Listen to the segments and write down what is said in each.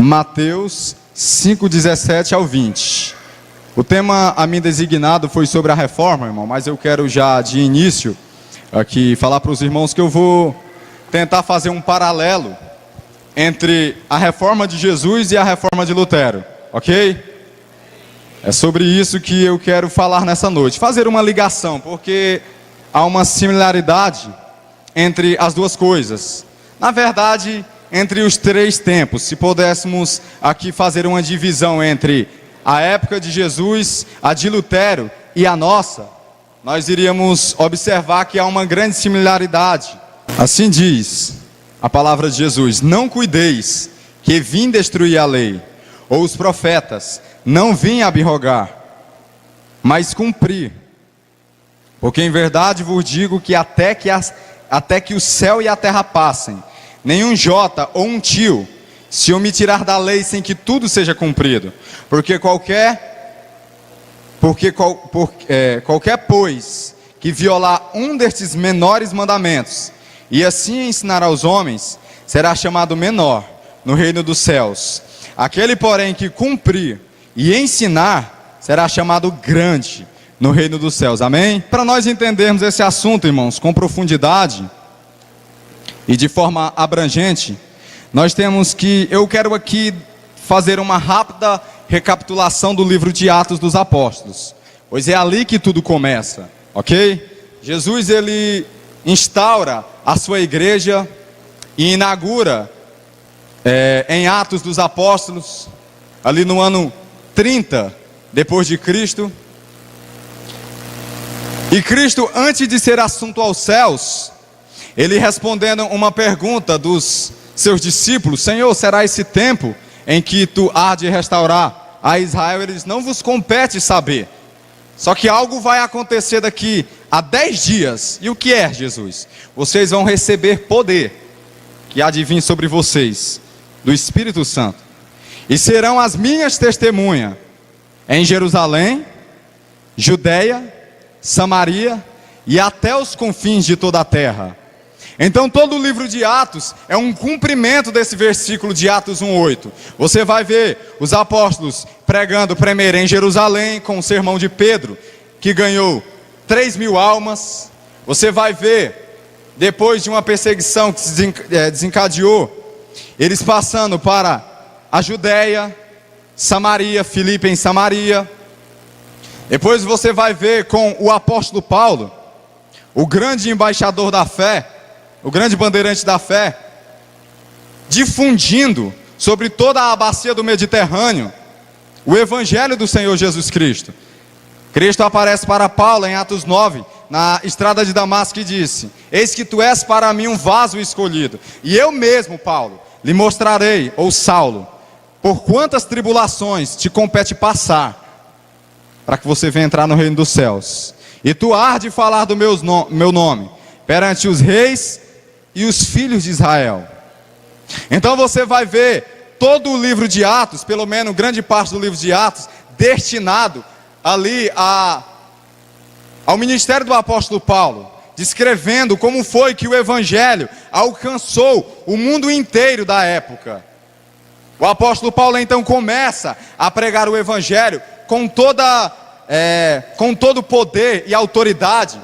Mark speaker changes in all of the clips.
Speaker 1: Mateus 5:17 ao 20. O tema a mim designado foi sobre a reforma, irmão, mas eu quero já de início aqui falar para os irmãos que eu vou tentar fazer um paralelo entre a reforma de Jesus e a reforma de Lutero, ok? É sobre isso que eu quero falar nessa noite, fazer uma ligação, porque há uma similaridade entre as duas coisas. Na verdade, entre os três tempos, se pudéssemos aqui fazer uma divisão entre a época de Jesus, a de Lutero e a nossa, nós iríamos observar que há uma grande similaridade. Assim diz a palavra de Jesus: não cuideis que vim destruir a lei, ou os profetas, não vim abrogar, mas cumprir. Porque em verdade vos digo que até que o céu e a terra passem, nenhum jota ou um tio se omitirá da lei sem que tudo seja cumprido. Porque qualquer, pois, que violar um destes menores mandamentos, e assim ensinar aos homens, será chamado menor no reino dos céus. Aquele, porém, que cumprir e ensinar, será chamado grande no reino dos céus. Amém? Para nós entendermos esse assunto, irmãos, com profundidade e de forma abrangente, eu quero aqui fazer uma rápida recapitulação do livro de Atos dos Apóstolos, pois é ali que tudo começa, ok? Jesus, ele instaura a sua igreja e inaugura em Atos dos Apóstolos, ali no ano 30 depois de Cristo. E Cristo, antes de ser assunto aos céus, ele respondendo uma pergunta dos seus discípulos: Senhor, será esse tempo em que tu há de restaurar a Israel? Eles: não vos compete saber, só que algo vai acontecer daqui a 10 dias. E o que é, Jesus? Vocês vão receber poder, que há de vir sobre vocês, do Espírito Santo, e serão as minhas testemunhas em Jerusalém, Judeia, Samaria e até os confins de toda a terra. Então todo o livro de Atos é um cumprimento desse versículo de Atos 1:8. Você vai ver os apóstolos pregando primeiro em Jerusalém, com o sermão de Pedro, que ganhou 3.000 almas. Você vai ver, depois de uma perseguição que se desencadeou, eles passando para a Judeia, Samaria, Filipe em Samaria. Depois você vai ver com o apóstolo Paulo, o grande embaixador da fé, o grande bandeirante da fé, difundindo sobre toda a bacia do Mediterrâneo o evangelho do Senhor Jesus Cristo. Cristo aparece para Paulo em Atos 9, na estrada de Damasco, e disse: eis que tu és para mim um vaso escolhido, e eu mesmo, Paulo, lhe mostrarei, ou Saulo, por quantas tribulações te compete passar, para que você venha entrar no reino dos céus. E tu hás de falar do meu nome perante os reis e os filhos de Israel. Então você vai ver todo o livro de Atos, pelo menos grande parte do livro de Atos, destinado ali ao ministério do apóstolo Paulo, descrevendo como foi que o evangelho alcançou o mundo inteiro da época. O apóstolo Paulo então começa a pregar o evangelho com todo o poder e autoridade,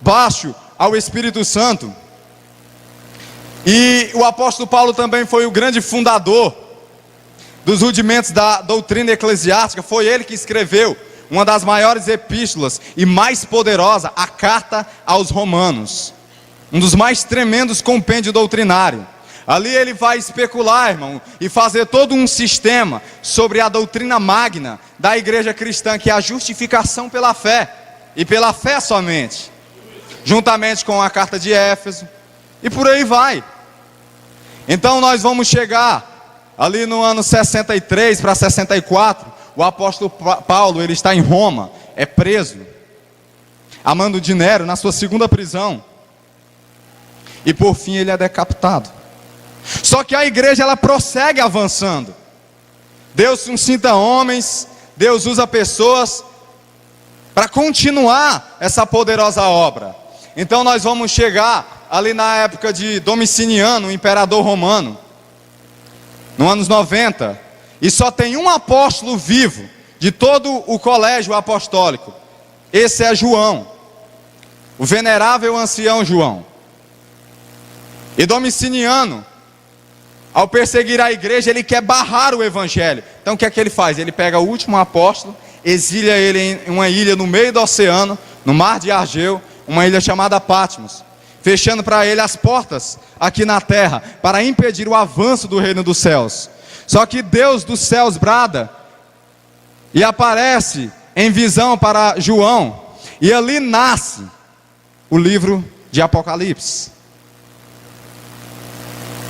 Speaker 1: baixo ao Espírito Santo. E o apóstolo Paulo também foi o grande fundador dos rudimentos da doutrina eclesiástica. Foi ele que escreveu uma das maiores epístolas e mais poderosa, a Carta aos Romanos, um dos mais tremendos compêndios doutrinários. Ali ele vai especular, irmão, e fazer todo um sistema sobre a doutrina magna da igreja cristã, que é a justificação pela fé, e pela fé somente, juntamente com a carta de Éfeso, e por aí vai. Então nós vamos chegar ali no ano 63 para 64, o apóstolo Paulo, ele está em Roma, é preso, a mando de Nero, na sua segunda prisão, e por fim ele é decapitado. Só que a igreja, ela prossegue avançando. Deus suscita homens, Deus usa pessoas para continuar essa poderosa obra. Então nós vamos chegar ali na época de Domiciano, o imperador romano, nos anos 90, e só tem um apóstolo vivo de todo o colégio apostólico. Esse é João, o venerável ancião João. E Domiciano, ao perseguir a igreja, ele quer barrar o evangelho. Então o que é que ele faz? Ele pega o último apóstolo, exilia ele em uma ilha no meio do oceano, no mar de Argeu, uma ilha chamada Patmos, fechando para ele as portas aqui na terra, para impedir o avanço do reino dos céus. Só que Deus dos céus brada e aparece em visão para João, e ali nasce o livro de Apocalipse.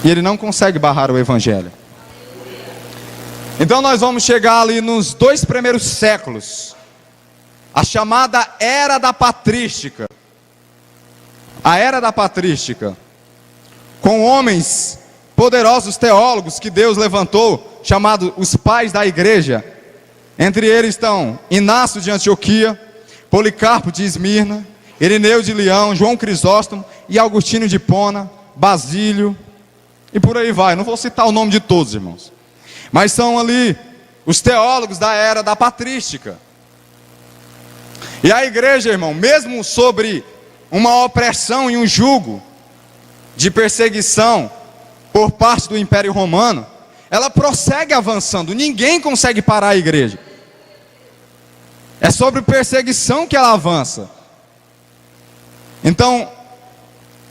Speaker 1: E ele não consegue barrar o evangelho. Então nós vamos chegar ali nos 2 primeiros séculos, a chamada Era da Patrística. A Era da Patrística, com homens poderosos teólogos que Deus levantou, chamados os pais da igreja. Entre eles estão Inácio de Antioquia, Policarpo de Esmirna, Irineu de Leão, João Crisóstomo e Agostinho de Hipona, Basílio, e por aí vai. Não vou citar o nome de todos, irmãos, mas são ali os teólogos da Era da Patrística. E a igreja, irmão, mesmo sobre uma opressão e um jugo de perseguição por parte do Império Romano, ela prossegue avançando. Ninguém consegue parar a igreja. É sobre perseguição que ela avança. Então,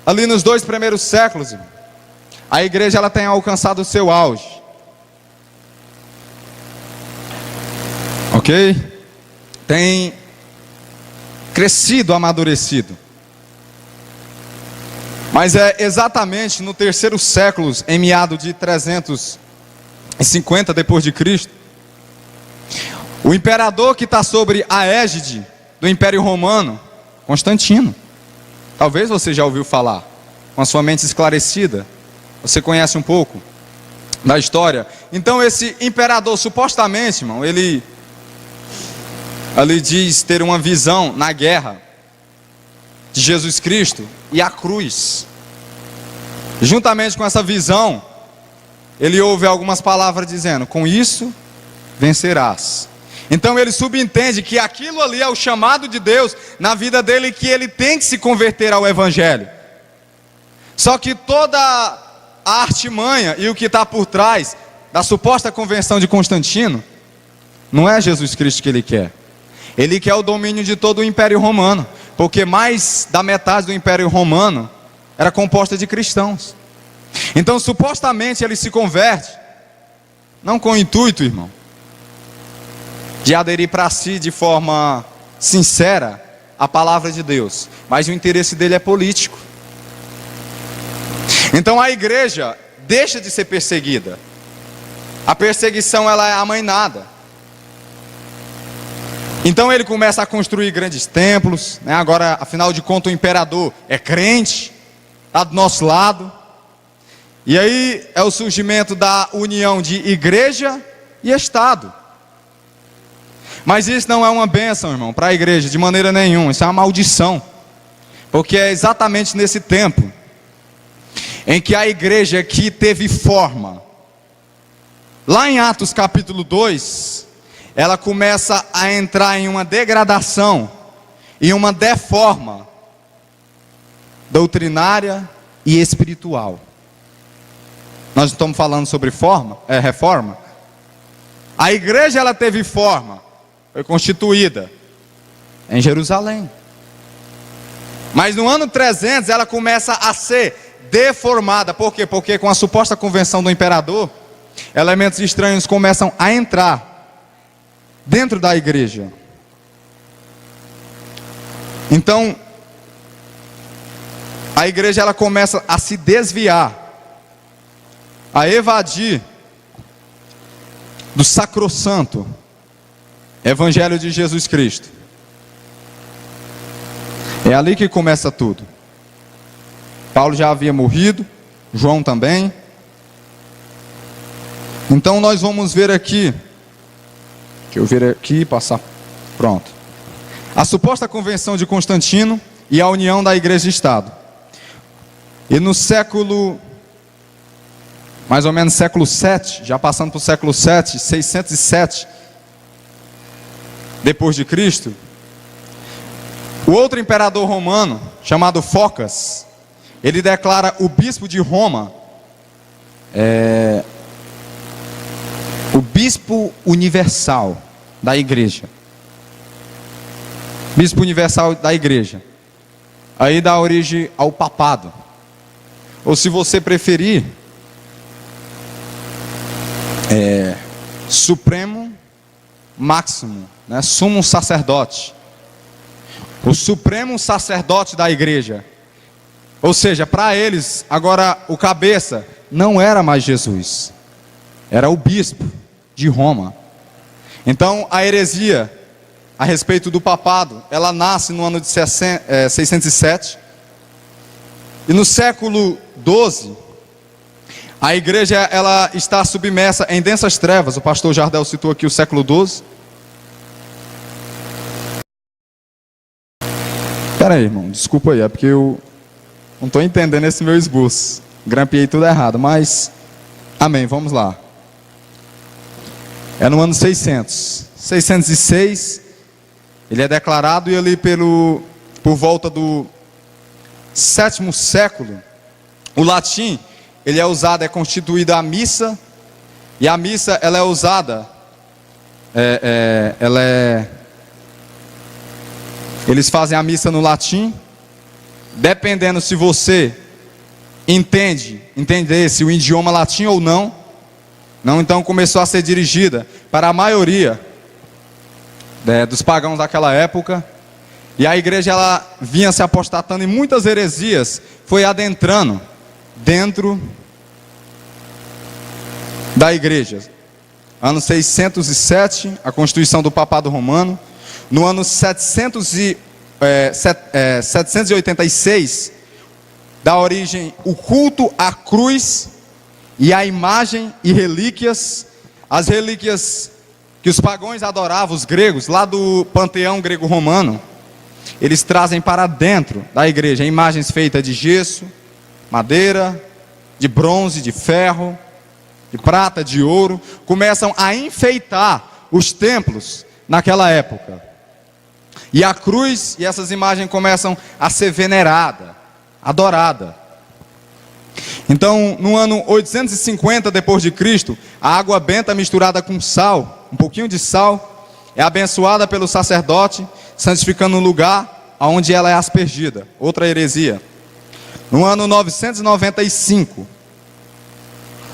Speaker 1: ali nos 2 primeiros séculos, irmão, a igreja ela tem alcançado o seu auge. Ok? Tem crescido, amadurecido. Mas é exatamente no 3º século, em meado de 350 depois de Cristo, o imperador que está sobre a égide do Império Romano, Constantino. Talvez você já ouviu falar, com a sua mente esclarecida, você conhece um pouco da história. Então esse imperador, supostamente, irmão, ele diz ter uma visão na guerra de Jesus Cristo e a cruz. Juntamente com essa visão, ele ouve algumas palavras dizendo: com isso vencerás. Então ele subentende que aquilo ali é o chamado de Deus na vida dele, que ele tem que se converter ao evangelho. Só que toda a artimanha e o que está por trás da suposta conversão de Constantino não é Jesus Cristo que ele quer. Ele quer o domínio de todo o Império Romano, porque mais da metade do Império Romano era composta de cristãos. Então supostamente ele se converte, não com o intuito, irmão, de aderir para si de forma sincera à palavra de Deus, mas o interesse dele é político. Então a igreja deixa de ser perseguida. A perseguição ela é amainada. Então ele começa a construir grandes templos, né? Agora, afinal de contas, o imperador é crente, está do nosso lado. E aí é o surgimento da união de igreja e Estado. Mas isso não é uma bênção, irmão, para a igreja, de maneira nenhuma. Isso é uma maldição. Porque é exatamente nesse tempo em que a igreja que teve forma, lá em Atos capítulo 2, ela começa a entrar em uma degradação e uma deforma doutrinária e espiritual. Nós estamos falando sobre reforma. A igreja ela teve forma, foi constituída em Jerusalém. Mas no ano 300 ela começa a ser deformada. Por quê? Porque com a suposta convenção do imperador, elementos estranhos começam a entrar dentro da igreja. Então, a igreja ela começa a se desviar, a evadir do sacrossanto Evangelho de Jesus Cristo. É ali que começa tudo. Paulo já havia morrido, João também. Então nós vamos ver aqui, deixa eu ver aqui, passar, pronto. A suposta convenção de Constantino e a união da igreja e Estado. E no século mais ou menos século 7, já passando para o século 7, 607 depois de Cristo, o outro imperador romano, chamado Focas, ele declara o bispo de Roma o bispo universal da igreja. Bispo universal da igreja. Aí dá origem ao papado. Ou se você preferir, Supremo Máximo, né? Sumo sacerdote. O supremo sacerdote da igreja. Ou seja, para eles, agora o cabeça não era mais Jesus. Era o bispo de Roma. Então a heresia a respeito do papado, ela nasce no ano de 607. E no século 12, a igreja ela está submersa em densas trevas. O pastor Jardel citou aqui o século 12. Espera aí, irmão, desculpa aí, é porque eu não estou entendendo esse meu esboço. Grampeei tudo errado, mas amém, vamos lá. É no ano 600. 606, ele é declarado, e ali por volta do 7º século, o latim, ele é usado, é constituída a missa, e a missa, ela é usada, eles fazem a missa no latim, dependendo se você entendesse o idioma latim ou não, então começou a ser dirigida para a maioria dos pagãos daquela época, e a igreja ela vinha se apostatando em muitas heresias, foi adentrando dentro da igreja. Ano 607, a constituição do papado romano. No ano 786, dá origem o culto à cruz e à imagem e relíquias. As relíquias que os pagãos adoravam, os gregos, lá do panteão grego-romano, eles trazem para dentro da igreja imagens feitas de gesso, madeira, de bronze, de ferro, de prata, de ouro. Começam a enfeitar os templos naquela época. E a cruz e essas imagens começam a ser venerada, adorada. Então, no ano 850 depois de Cristo, a água benta misturada com sal, um pouquinho de sal, é abençoada pelo sacerdote, santificando o lugar onde ela é aspergida. Outra heresia. No ano 995,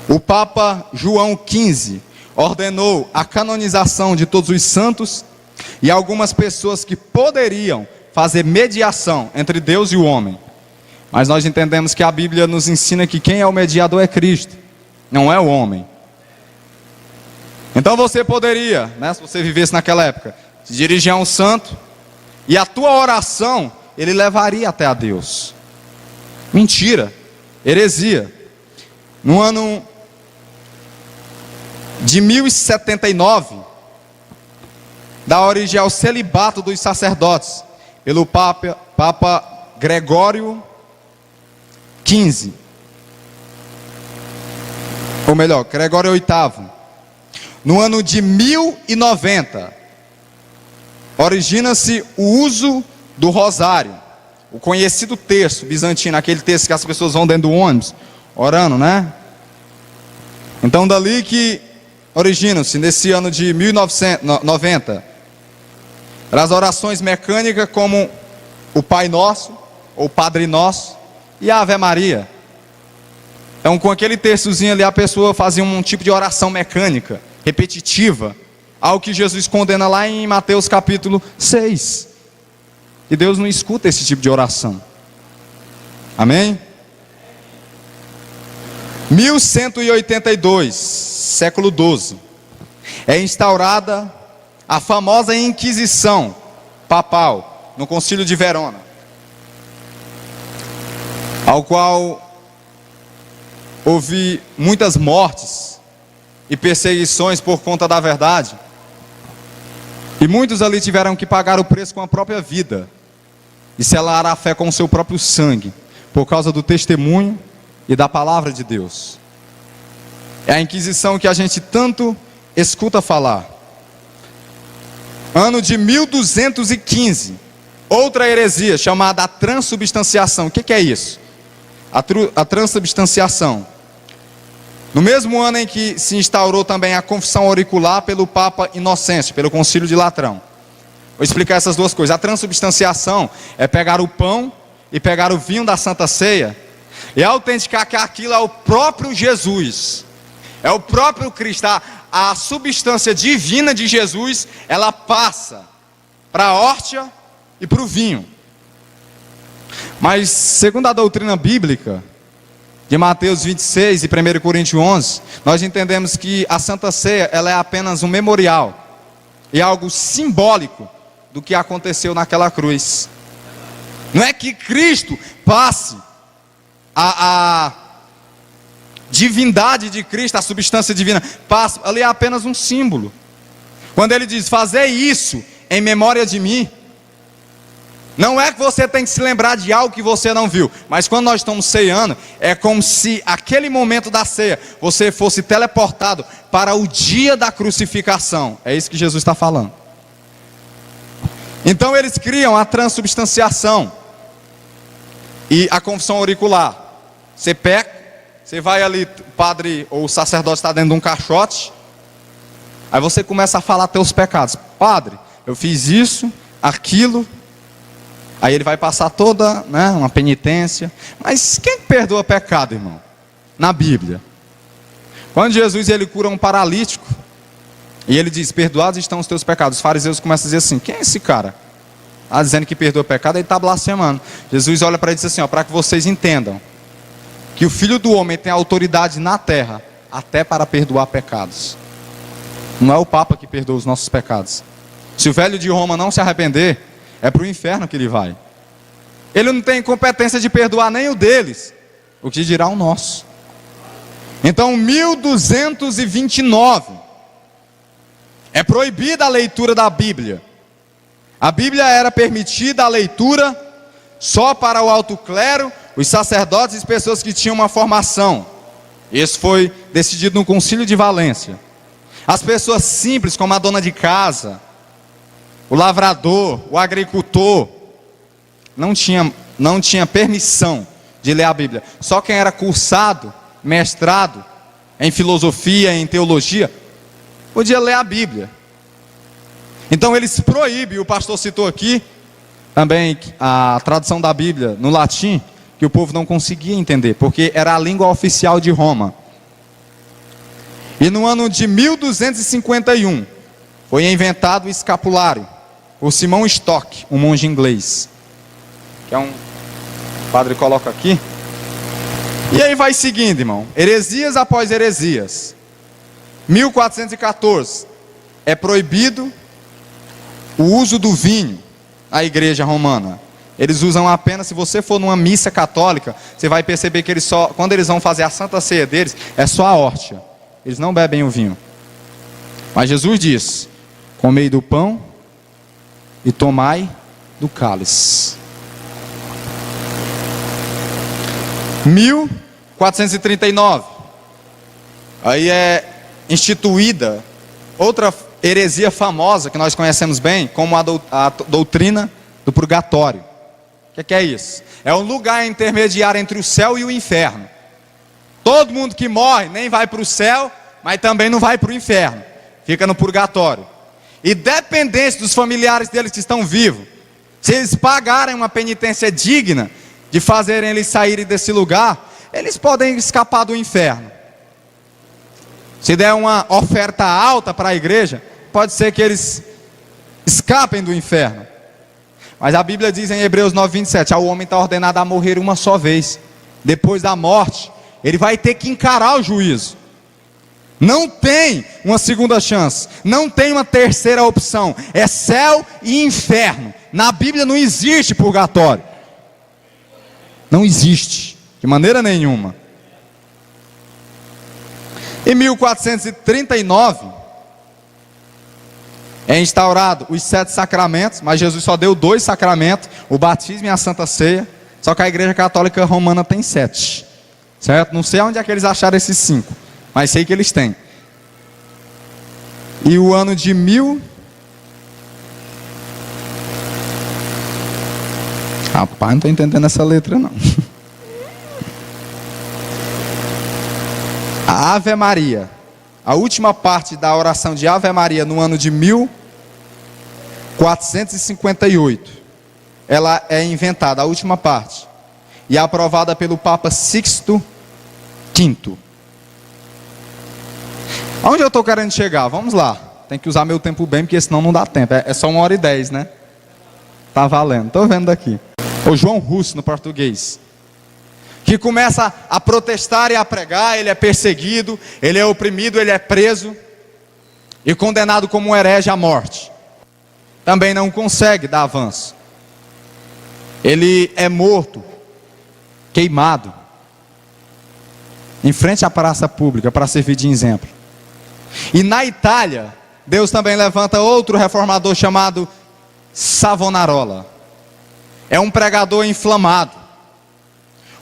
Speaker 1: o Papa João XV ordenou a canonização de todos os santos e algumas pessoas que poderiam fazer mediação entre Deus e o homem. Mas nós entendemos que a Bíblia nos ensina que quem é o mediador é Cristo, não é o homem. Então você poderia, se você vivesse naquela época, se dirigir a um santo, e a tua oração, ele levaria até a Deus. Mentira, heresia. No ano de 1079, dá origem ao celibato dos sacerdotes, pelo Papa Gregório XV, ou melhor, Gregório VIII. No ano de 1090, origina-se o uso do rosário, o conhecido terço bizantino, aquele terço que as pessoas vão dentro do ônibus, orando, Então dali que originam-se, nesse ano de 1990, as orações mecânicas como o Pai Nosso, ou Padre Nosso, e a Ave Maria. Então com aquele terçozinho ali a pessoa fazia um tipo de oração mecânica, repetitiva, algo que Jesus condena lá em Mateus capítulo 6. E Deus não escuta esse tipo de oração. Amém? 1182, século 12, é instaurada a famosa Inquisição papal no Concílio de Verona, ao qual houve muitas mortes e perseguições por conta da verdade, e muitos ali tiveram que pagar o preço com a própria vida e selar a fé com o seu próprio sangue, por causa do testemunho e da palavra de Deus. É a Inquisição que a gente tanto escuta falar. Ano de 1215, outra heresia chamada a transubstanciação. O que é isso? A transubstanciação. No mesmo ano em que se instaurou também a confissão auricular pelo Papa Inocêncio, pelo Concílio de Latrão. Vou explicar essas duas coisas. A transubstanciação é pegar o pão e pegar o vinho da Santa Ceia e autenticar que aquilo é o próprio Jesus, é o próprio Cristo. A substância divina de Jesus, ela passa para a hóstia e para o vinho. Mas segundo a doutrina bíblica de Mateus 26 e 1 Coríntios 11, nós entendemos que a Santa Ceia, ela é apenas um memorial e algo simbólico do que aconteceu naquela cruz. Não é que Cristo passe a divindade de Cristo, a substância divina, passe, ali é apenas um símbolo. Quando ele diz, fazei isso em memória de mim, não é que você tem que se lembrar de algo que você não viu, mas quando nós estamos ceando, é como se aquele momento da ceia, você fosse teleportado para o dia da crucificação. É isso que Jesus está falando. Então eles criam a transubstanciação e a confissão auricular. Você peca, você vai ali, o padre ou o sacerdote está dentro de um caixote, aí você começa a falar teus pecados. Padre, eu fiz isso, aquilo. Aí ele vai passar toda, uma penitência. Mas quem perdoa pecado, irmão? Na Bíblia. Quando Jesus ele cura um paralítico, e ele diz, perdoados estão os teus pecados. Os fariseus começam a dizer assim, quem é esse cara? Dizendo que perdoa pecado, ele está blasfemando. Jesus olha para ele e diz assim, para que vocês entendam, que o Filho do Homem tem autoridade na terra, até para perdoar pecados. Não é o Papa que perdoa os nossos pecados. Se o velho de Roma não se arrepender, é para o inferno que ele vai. Ele não tem competência de perdoar nem o deles, o que dirá o nosso. Então 1229 é proibida a leitura da Bíblia. A Bíblia era permitida a leitura só para o alto clero, os sacerdotes e as pessoas que tinham uma formação. Isso foi decidido no Concílio de Valência. As pessoas simples, como a dona de casa, o lavrador, o agricultor, não tinha permissão de ler a Bíblia. Só quem era cursado, mestrado em filosofia, em teologia, podia ler a Bíblia. Então eles proíbem, o pastor citou aqui, também a tradução da Bíblia no latim, que o povo não conseguia entender, porque era a língua oficial de Roma. E no ano de 1251, foi inventado o escapulário, por Simão Stock, um monge inglês, que o padre coloca aqui. E aí vai seguindo, irmão, heresias após heresias. 1414, é proibido o uso do vinho na igreja romana. Eles usam apenas, se você for numa missa católica, você vai perceber que quando eles vão fazer a Santa Ceia deles, é só a hóstia, eles não bebem o vinho. Mas Jesus diz, comei do pão e tomai do cálice. 1439, aí é instituída outra heresia famosa que nós conhecemos bem, como a doutrina do purgatório. O que é isso? É um lugar intermediário entre o céu e o inferno. Todo mundo que morre nem vai para o céu, mas também não vai para o inferno, fica no purgatório. E dependente dos familiares deles que estão vivos, se eles pagarem uma penitência digna de fazerem eles saírem desse lugar, eles podem escapar do inferno. Se der uma oferta alta para a igreja, pode ser que eles escapem do inferno. Mas a Bíblia diz em Hebreus 9:27, o homem está ordenado a morrer uma só vez. Depois da morte, ele vai ter que encarar o juízo. Não tem uma segunda chance, não tem uma terceira opção, é céu e inferno. Na Bíblia não existe purgatório, não existe, de maneira nenhuma. Em 1439, é instaurado os 7 sacramentos, mas Jesus só deu 2 sacramentos, o batismo e a Santa Ceia, só que a Igreja Católica Romana tem 7, certo? Não sei onde é que eles acharam esses 5, mas sei que eles têm. E o ano de Rapaz, não estou entendendo essa letra não. A Ave Maria, a última parte da oração de Ave Maria no ano de 1458, ela é inventada, a última parte, e é aprovada pelo Papa Sixto V. Aonde eu estou querendo chegar? Vamos lá. Tem que usar meu tempo bem, porque senão não dá tempo. É só 1h10, né? Tá valendo. Estou vendo daqui. O João Russo, no português, que começa a protestar e a pregar. Ele é perseguido, ele é oprimido, ele é preso e condenado como um herege à morte. Também não consegue dar avanço. Ele é morto, queimado, em frente à praça pública, para servir de exemplo. E na Itália, Deus também levanta outro reformador chamado Savonarola. É um pregador inflamado,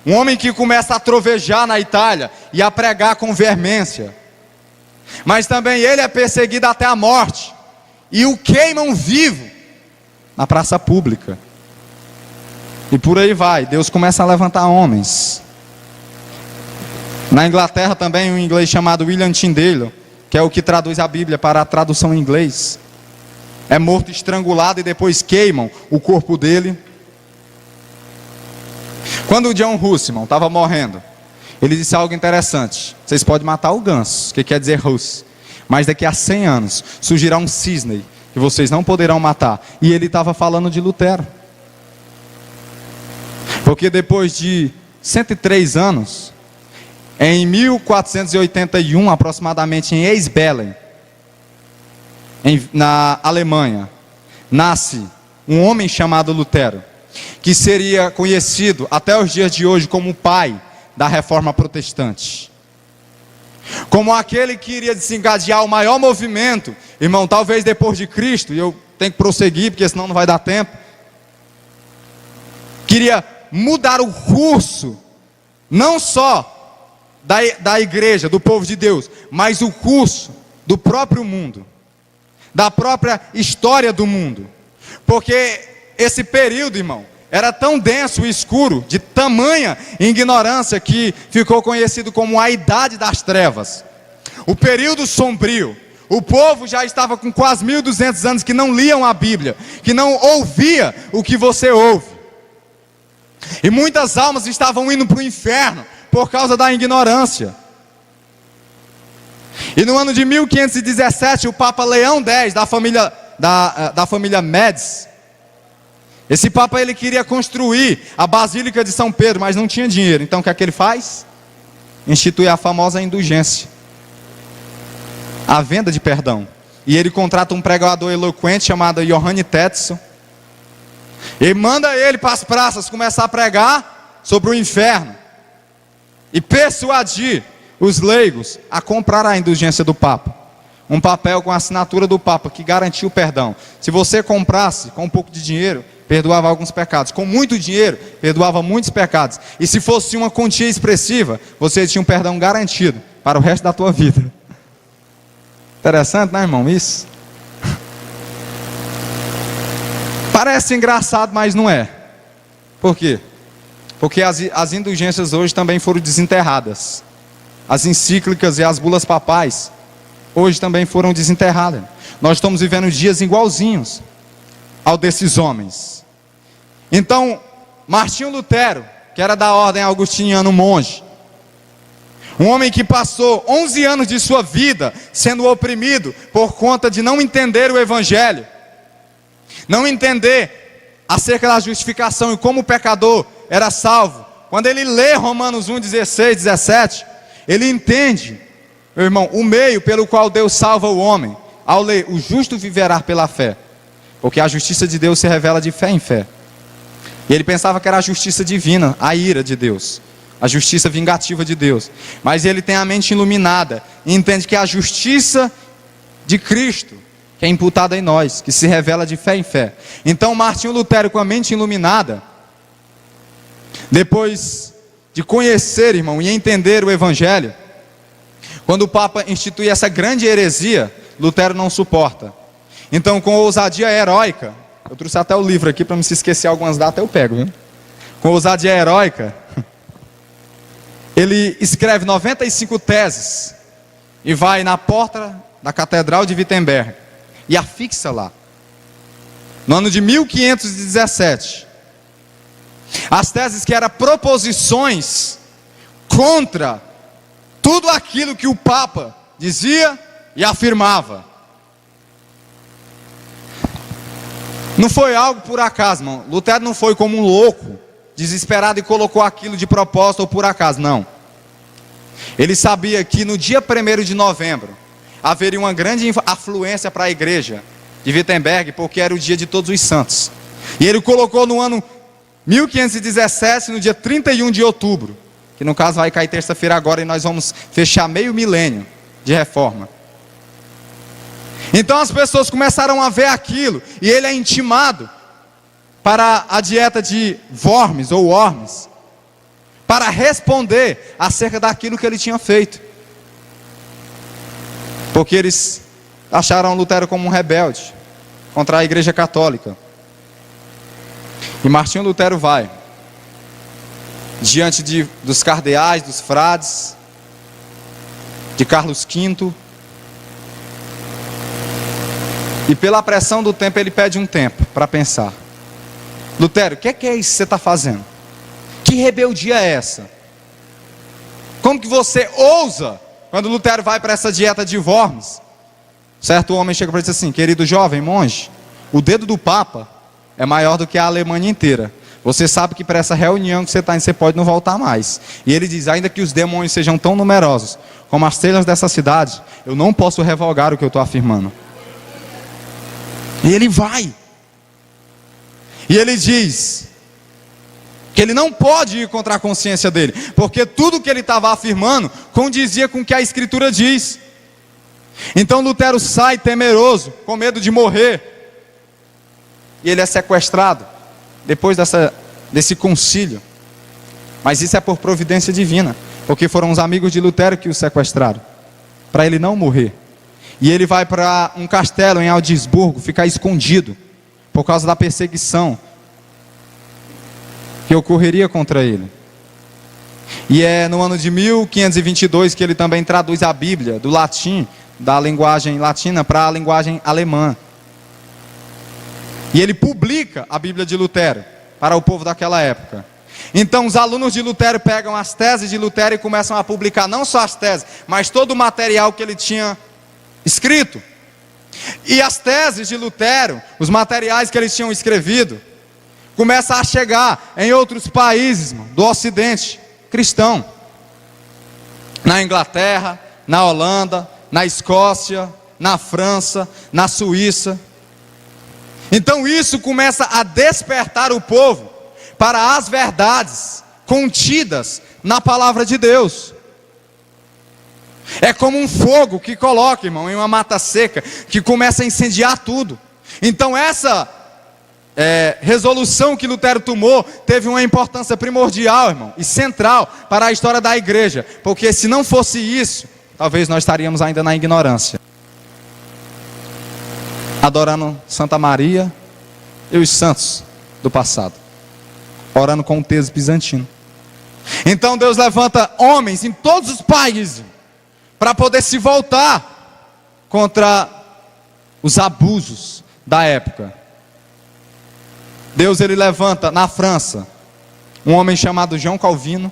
Speaker 1: um homem que começa a trovejar na Itália e a pregar com veemência. Mas também ele é perseguido até a morte, e o queimam vivo na praça pública. E por aí vai, Deus começa a levantar homens. Na Inglaterra também um inglês chamado William Tyndale, que é o que traduz a Bíblia para a tradução em inglês, é morto estrangulado e depois queimam o corpo dele. Quando o John Russell estava morrendo, ele disse algo interessante: vocês podem matar o ganso, que quer dizer russo, mas daqui a 100 anos surgirá um cisne que vocês não poderão matar. E ele estava falando de Lutero, porque depois de 103 anos, em 1481 aproximadamente, em Eisbellen, na Alemanha, nasce um homem chamado Lutero, que seria conhecido até os dias de hoje como o pai da reforma protestante, como aquele que iria desencadear o maior movimento, irmão, talvez depois de Cristo. E eu tenho que prosseguir, porque senão não vai dar tempo. Queria mudar o curso, não só da igreja, do povo de Deus, mas o curso do próprio mundo, da própria história do mundo. Porque esse período, irmão, era tão denso e escuro, de tamanha ignorância, que ficou conhecido como a Idade das Trevas, o período sombrio. O povo já estava com quase 1200 anos que não liam a Bíblia, que não ouvia o que você ouve, e muitas almas estavam indo para o inferno por causa da ignorância. E no ano de 1517, o Papa Leão X, da família Médici, esse Papa, ele queria construir a Basílica de São Pedro, mas não tinha dinheiro. Então o que é que ele faz? Institui a famosa indulgência, a venda de perdão. E ele contrata um pregador eloquente chamado Johann Tetzel, e manda ele para as praças começar a pregar sobre o inferno e persuadir os leigos a comprar a indulgência do Papa, um papel com a assinatura do Papa que garantia o perdão. Se você comprasse com um pouco de dinheiro, perdoava alguns pecados; com muito dinheiro, perdoava muitos pecados; e se fosse uma quantia expressiva, você tinha um perdão garantido para o resto da tua vida. Interessante, né, irmão, isso? Parece engraçado, mas não é. Por quê? Porque as indulgências hoje também foram desenterradas. As encíclicas e as bulas papais hoje também foram desenterradas. Nós estamos vivendo dias igualzinhos ao desses homens. Então, Martinho Lutero, que era da ordem agostiniana, monge, um homem que passou 11 anos de sua vida sendo oprimido por conta de não entender o Evangelho, não entender acerca da justificação e como o pecador era salvo. Quando ele lê Romanos 1, 16, 17, ele entende, meu irmão, o meio pelo qual Deus salva o homem. Ao ler: o justo viverá pela fé, porque a justiça de Deus se revela de fé em fé. E ele pensava que era a justiça divina, a ira de Deus, a justiça vingativa de Deus. Mas ele tem a mente iluminada e entende que a justiça de Cristo, que é imputada em nós, que se revela de fé em fé. Então Martinho Lutero, com a mente iluminada, depois de conhecer, irmão, e entender o Evangelho, Quando o Papa institui essa grande heresia, Lutero não suporta. Então, com ousadia heróica, eu trouxe até o livro aqui para não se esquecer algumas datas, eu pego, viu? Com ousadia heróica, ele escreve 95 teses e vai na porta da Catedral de Wittenberg e a fixa lá. No ano de 1517, as teses que eram proposições contra tudo aquilo que o Papa dizia e afirmava. Não foi algo por acaso, irmão. Lutero não foi como um louco, desesperado e colocou aquilo de propósito ou por acaso, não. Ele sabia que no dia 1º de novembro haveria uma grande afluência para a igreja de Wittenberg, porque era o dia de todos os santos. E ele colocou no ano 1517, no dia 31 de outubro, que no caso vai cair terça-feira agora, e nós vamos fechar meio milênio de reforma. Então as pessoas começaram a ver aquilo, e ele é intimado para a dieta de Worms ou Worms, para responder acerca daquilo que ele tinha feito, porque eles acharam Lutero como um rebelde contra a igreja católica. E Martinho Lutero vai diante dos cardeais, dos frades, de Carlos V, e pela pressão do tempo ele pede um tempo para pensar. Lutero, o que é isso que você está fazendo? Que rebeldia é essa? Como que você ousa? Quando Lutero vai para essa dieta de Worms, certo homem chega para ele e diz assim: querido jovem monge, o dedo do Papa é maior do que a Alemanha inteira. Você sabe que para essa reunião que você está indo, você pode não voltar mais. E ele diz: ainda que os demônios sejam tão numerosos como as telhas dessa cidade, eu não posso revogar o que eu estou afirmando. E ele vai. E ele diz que ele não pode ir contra a consciência dele, porque tudo que ele estava afirmando condizia com o que a Escritura diz. Então Lutero sai temeroso, com medo de morrer, e ele é sequestrado depois desse concílio. Mas isso é por providência divina, porque foram os amigos de Lutero que o sequestraram, para ele não morrer. E ele vai para um castelo em Augsburgo, ficar escondido, por causa da perseguição que ocorreria contra ele. E é no ano de 1522 que ele também traduz a Bíblia do latim, da linguagem latina para a linguagem alemã. E ele publica a Bíblia de Lutero para o povo daquela época. Então os alunos de Lutero pegam as teses de Lutero e começam a publicar não só as teses, mas todo o material que ele tinha escrito. E as teses de Lutero, os materiais que eles tinham escrevido, começam a chegar em outros países do Ocidente cristão. Na Inglaterra, na Holanda, na Escócia, na França, na Suíça. Então isso começa a despertar o povo para as verdades contidas na palavra de Deus. É como um fogo que coloca, irmão, em uma mata seca, que começa a incendiar tudo. Então essa resolução que Lutero tomou teve uma importância primordial, irmão, e central para a história da igreja, porque se não fosse isso, talvez nós estaríamos ainda na ignorância, adorando Santa Maria e os santos do passado, orando com o texto bizantino. Então Deus levanta homens em todos os países para poder se voltar contra os abusos da época. Deus ele levanta na França um homem chamado Jean Calvino.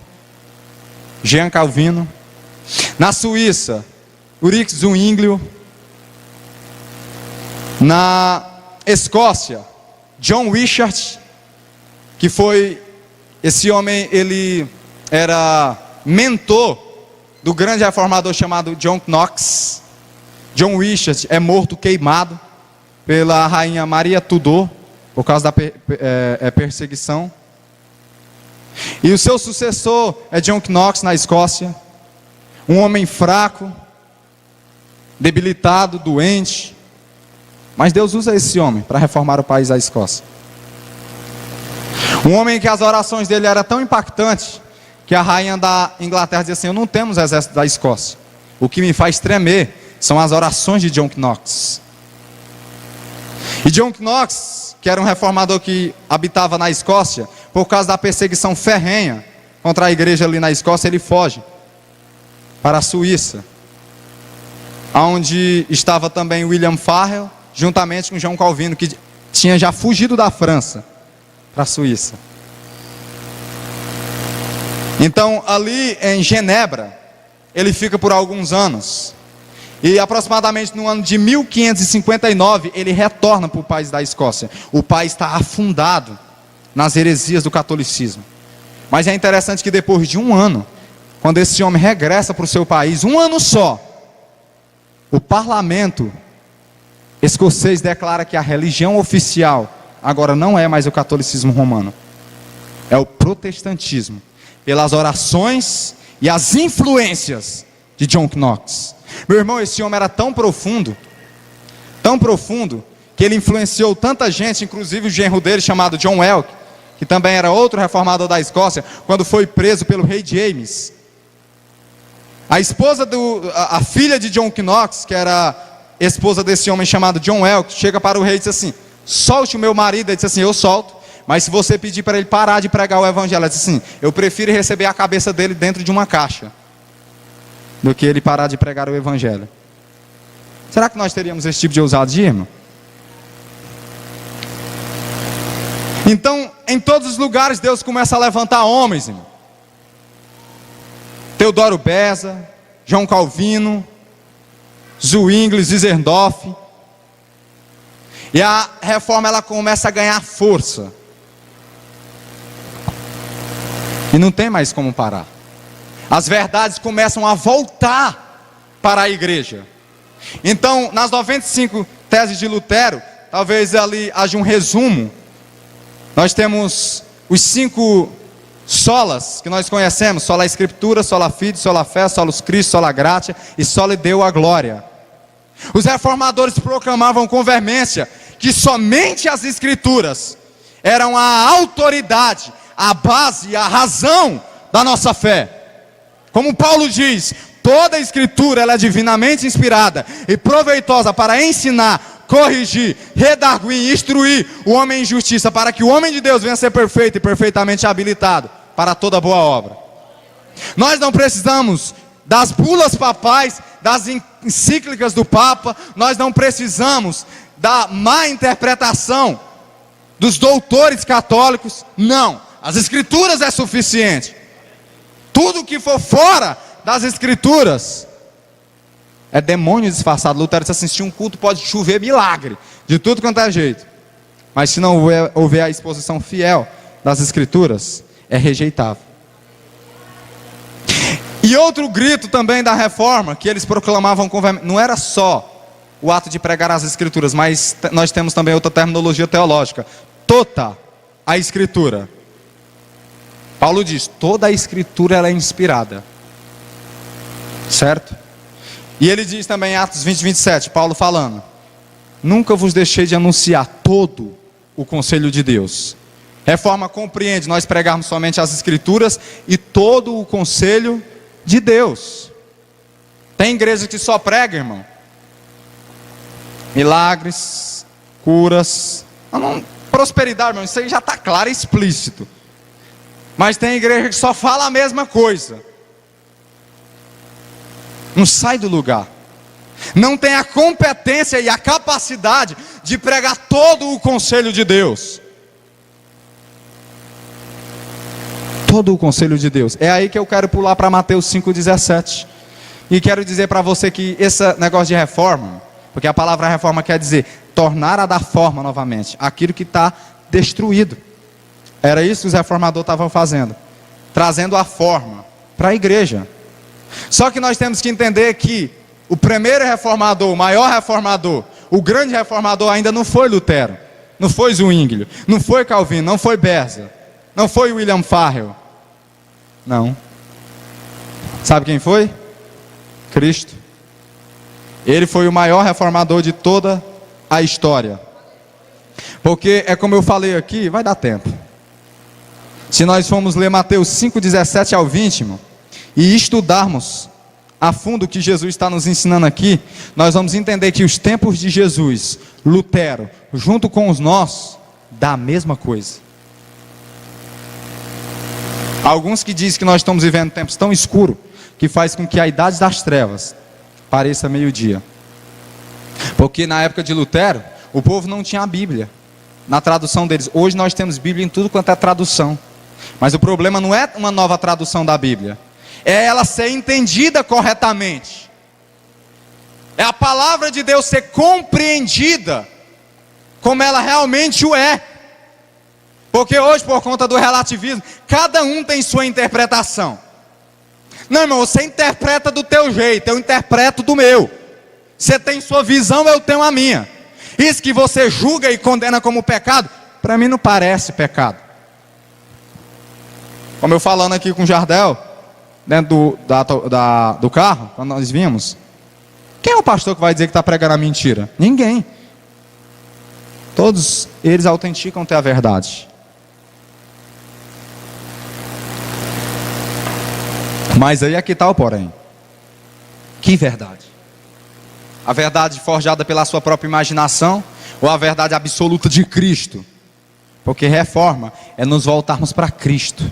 Speaker 1: Na Suíça, Ulrich Zwinglio. Na Escócia, John Wishart, que foi, esse homem, ele era mentor do grande reformador chamado John Knox. John Wishart é morto queimado pela rainha Maria Tudor, por causa da perseguição. E o seu sucessor é John Knox na Escócia, um homem fraco, debilitado, doente, mas Deus usa esse homem para reformar o país da Escócia. Um homem que as orações dele eram tão impactantes, que a rainha da Inglaterra dizia assim: eu não temos exército da Escócia, O que me faz tremer são as orações de John Knox. E John Knox, que era um reformador que habitava na Escócia, por causa da perseguição ferrenha contra a igreja ali na Escócia, ele foge para a Suíça, onde estava também William Farel, juntamente com João Calvino, que tinha já fugido da França para a Suíça. Então, ali em Genebra, ele fica por alguns anos. E aproximadamente no ano de 1559, ele retorna para o país da Escócia. O país está afundado nas heresias do catolicismo. Mas é interessante que depois de um ano, quando esse homem regressa para o seu país, um ano só, o parlamento escocês declara que a religião oficial agora não é mais o catolicismo romano, é o protestantismo, pelas orações e as influências de John Knox. Meu irmão, esse homem era tão profundo, que ele influenciou tanta gente, inclusive o genro dele chamado John Welk, que também era outro reformador da Escócia, quando foi preso pelo rei James. A filha de John Knox, que era esposa desse homem chamado John Welk, chega para o rei e diz assim: solte o meu marido. Ele diz assim: eu solto, mas se você pedir para ele parar de pregar o evangelho, ele diz assim: eu prefiro receber a cabeça dele dentro de uma caixa do que ele parar de pregar o evangelho. Será que nós teríamos esse tipo de ousadia, irmão? Então, em todos os lugares, Deus começa a levantar homens, irmão. Teodoro Beza, João Calvino, Zwingli, Zinzendorf. E a reforma, ela começa a ganhar força. E não tem mais como parar. As verdades começam a voltar para a igreja. Então, nas 95 teses de Lutero, talvez ali haja um resumo. Nós temos os 5 solas que nós conhecemos: sola Escritura, sola Fide, sola Fé, solus Christi, sola Gratia e sola Deo a Glória. Os reformadores proclamavam com veemência que somente as Escrituras eram a autoridade, a base, a razão da nossa fé. Como Paulo diz, toda a Escritura ela é divinamente inspirada e proveitosa para ensinar, corrigir, redarguir, instruir o homem em justiça, para que o homem de Deus venha a ser perfeito e perfeitamente habilitado para toda boa obra. Nós não precisamos das bulas papais, das encíclicas do Papa, nós não precisamos da má interpretação dos doutores católicos. Não, as Escrituras é suficiente. Tudo que for fora das Escrituras é demônio disfarçado. Lutero disse assim: se um culto pode chover milagre, de tudo quanto é jeito, mas se não houver a exposição fiel das Escrituras, é rejeitável. E outro grito também da reforma, que eles proclamavam com veemência, não era só o ato de pregar as Escrituras, mas nós temos também outra terminologia teológica: toda a Escritura. Paulo diz, toda a Escritura ela é inspirada, certo? E ele diz também em Atos 20, 27, Paulo falando: nunca vos deixei de anunciar todo o conselho de Deus. Reforma compreende nós pregarmos somente as Escrituras e todo o conselho de Deus. Tem igreja que só prega, irmão, milagres, curas, prosperidade, irmão, isso aí já está claro e explícito. Mas tem igreja que só fala a mesma coisa, não sai do lugar, não tem a competência e a capacidade de pregar todo o conselho de Deus. Todo o conselho de Deus. É aí que eu quero pular para Mateus 5,17. E quero dizer para você que esse negócio de reforma, porque a palavra reforma quer dizer tornar a dar forma novamente aquilo que está destruído. Era isso que os reformadores estavam fazendo, trazendo a forma para a igreja. Só que nós temos que entender que o primeiro reformador, o maior reformador, o grande reformador ainda não foi Lutero, não foi Zwingli, não foi Calvino, não foi Beza, não foi William Farel. Não. Sabe quem foi? Cristo. Ele foi o maior reformador de toda a história. Porque é como eu falei aqui, vai dar tempo. Se nós formos ler Mateus 5, 17 ao 20, irmão, e estudarmos a fundo o que Jesus está nos ensinando aqui, nós vamos entender que os tempos de Jesus, Lutero, junto com os nossos, dá a mesma coisa. Alguns que dizem que nós estamos vivendo tempos tão escuros, que faz com que a idade das trevas pareça meio-dia. Porque na época de Lutero, o povo não tinha a Bíblia na tradução deles. Hoje nós temos Bíblia em tudo quanto é tradução. Mas o problema não é uma nova tradução da Bíblia, é ela ser entendida corretamente. É a palavra de Deus ser compreendida como ela realmente o é. Porque hoje, por conta do relativismo, cada um tem sua interpretação. Não, irmão, você interpreta do teu jeito, eu interpreto do meu. Você tem sua visão, eu tenho a minha. Isso que você julga e condena como pecado, para mim não parece pecado. Como eu falando aqui com o Jardel, dentro do carro, quando nós vimos, quem é o pastor que vai dizer que está pregando a mentira? Ninguém. Todos eles autenticam ter a verdade. Mas aí aqui está o porém. Que verdade? A verdade forjada pela sua própria imaginação ou a verdade absoluta de Cristo? Porque reforma é nos voltarmos para Cristo,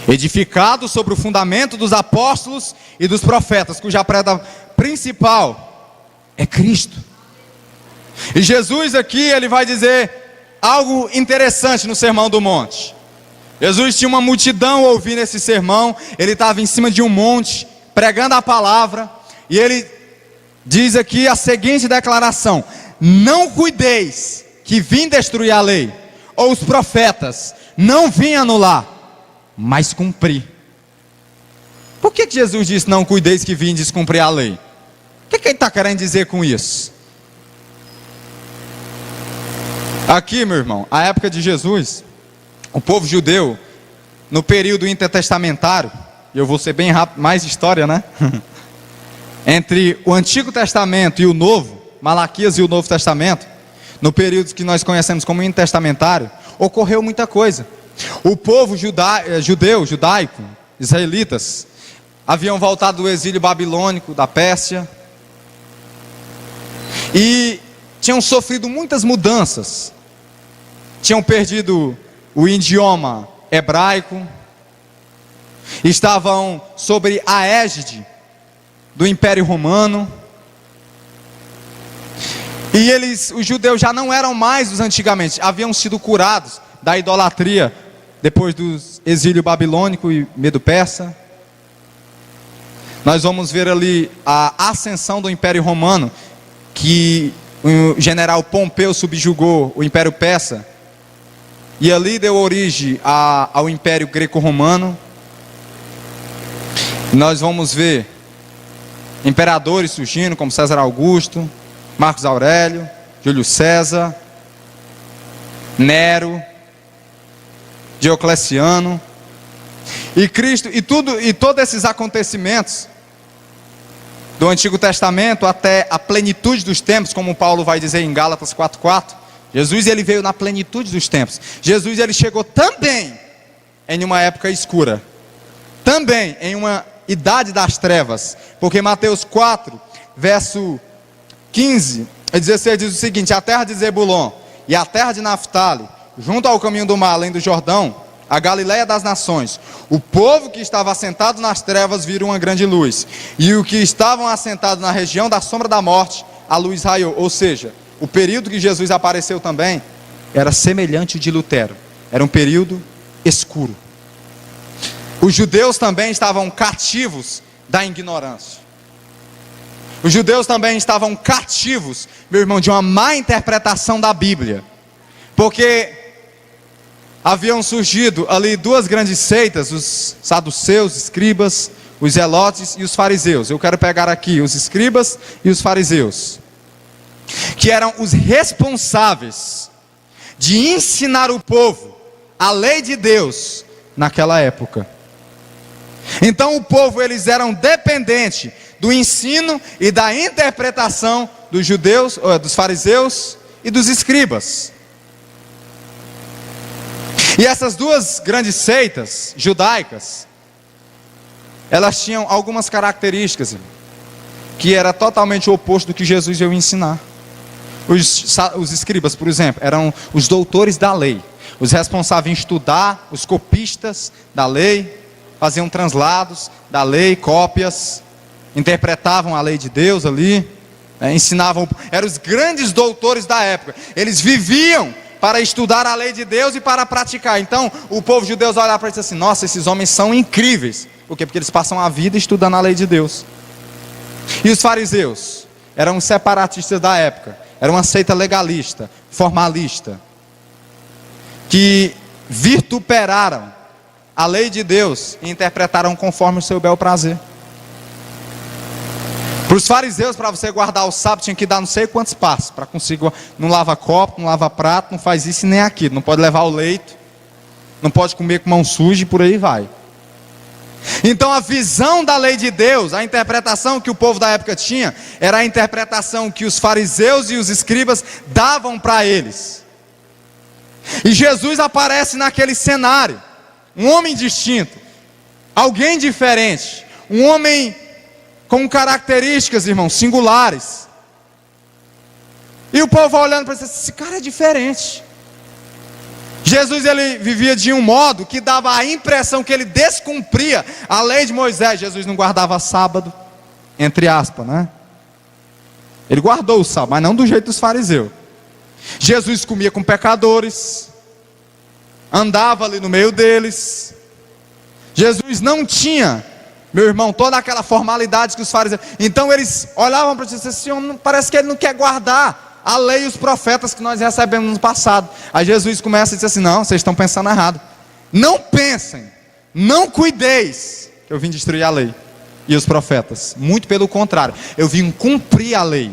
Speaker 1: edificado sobre o fundamento dos apóstolos e dos profetas, cuja pedra principal é Cristo. E Jesus aqui, ele vai dizer algo interessante no Sermão do Monte. Jesus tinha uma multidão ouvindo esse sermão, ele estava em cima de um monte, pregando a palavra, e ele diz aqui a seguinte declaração: não cuideis que vim destruir a lei, ou os profetas, não vim anular, mas cumprir. Por que Jesus disse não cuideis que vim descumprir a lei? O que ele está querendo dizer com isso? Aqui, meu irmão, a época de Jesus, o povo judeu, no período intertestamentário, e eu vou ser bem rápido, mais história, né? Entre o Antigo Testamento e o Novo, Malaquias e o Novo Testamento, no período que nós conhecemos como intertestamentário, ocorreu muita coisa. O povo judaico, israelitas, haviam voltado do exílio babilônico, da Pérsia, e tinham sofrido muitas mudanças. Tinham perdido o idioma hebraico, estavam sobre a égide do Império Romano, e os judeus já não eram mais os antigamente, haviam sido curados da idolatria depois do exílio babilônico e medo-persa. Nós vamos ver ali a ascensão do Império Romano, que o general Pompeu subjugou o Império Persa, e ali deu origem ao Império Greco-Romano. Nós vamos ver imperadores surgindo, como César Augusto, Marcos Aurélio, Júlio César, Nero, Diocleciano, e Cristo, e todos esses acontecimentos do Antigo Testamento até a plenitude dos tempos, como Paulo vai dizer em Gálatas 4:4. Jesus, ele veio na plenitude dos tempos. Jesus, ele chegou também em uma época escura, também em uma idade das trevas, porque Mateus 4, verso 15 e 16 diz o seguinte: a terra de Zebulon e a terra de Naftali, junto ao caminho do mar, além do Jordão, a Galileia das nações, o povo que estava assentado nas trevas viram uma grande luz, e o que estavam assentados na região da sombra da morte, a luz raiou. Ou seja, o período que Jesus apareceu também era semelhante de Lutero, era um período escuro. Os judeus também estavam cativos da ignorância. Os judeus também estavam cativos, meu irmão, de uma má interpretação da Bíblia, porque haviam surgido ali duas grandes seitas, os saduceus, escribas, os zelotes e os fariseus. Eu quero pegar aqui os escribas e os fariseus, que eram os responsáveis de ensinar o povo a lei de Deus naquela época. Então o povo, eles eram dependentes do ensino e da interpretação dos judeus, dos fariseus e dos escribas. E essas duas grandes seitas judaicas, elas tinham algumas características que era totalmente o oposto do que Jesus veio ensinar. Os escribas, por exemplo, eram os doutores da lei, os responsáveis em estudar, os copistas da lei, faziam translados da lei, cópias, interpretavam a lei de Deus ali, ensinavam, eram os grandes doutores da época. Eles viviam para estudar a lei de Deus e para praticar. Então o povo judeu olhava para eles assim: nossa, esses homens são incríveis. Por quê? Porque eles passam a vida estudando a lei de Deus. E os fariseus eram os separatistas da época, era uma seita legalista, formalista, que vituperaram a lei de Deus e interpretaram conforme o seu bel prazer. Para os fariseus, para você guardar o sábado, tinha que dar não sei quantos passos para conseguir. Não lava copo, não lava prato, não faz isso e nem aquilo. Não pode levar o leito, não pode comer com mão suja e por aí vai. Então a visão da lei de Deus, a interpretação que o povo da época tinha, era a interpretação que os fariseus e os escribas davam para eles. E Jesus aparece naquele cenário, um homem distinto, alguém diferente, um homem com características, irmãos, singulares. E o povo olhando para ele, esse cara é diferente. Jesus, ele vivia de um modo que dava a impressão que ele descumpria a lei de Moisés. Jesus não guardava sábado, entre aspas, né? Ele guardou o sábado, mas não do jeito dos fariseus. Jesus comia com pecadores, andava ali no meio deles. Jesus não tinha, meu irmão, toda aquela formalidade que os fariseus. Então eles olhavam para Jesus e diziam: esse homem parece que ele não quer guardar a lei e os profetas que nós recebemos no passado. Aí Jesus começa a dizer assim: não, vocês estão pensando errado. Não pensem, não cuideis que eu vim destruir a lei e os profetas. Muito pelo contrário, eu vim cumprir a lei.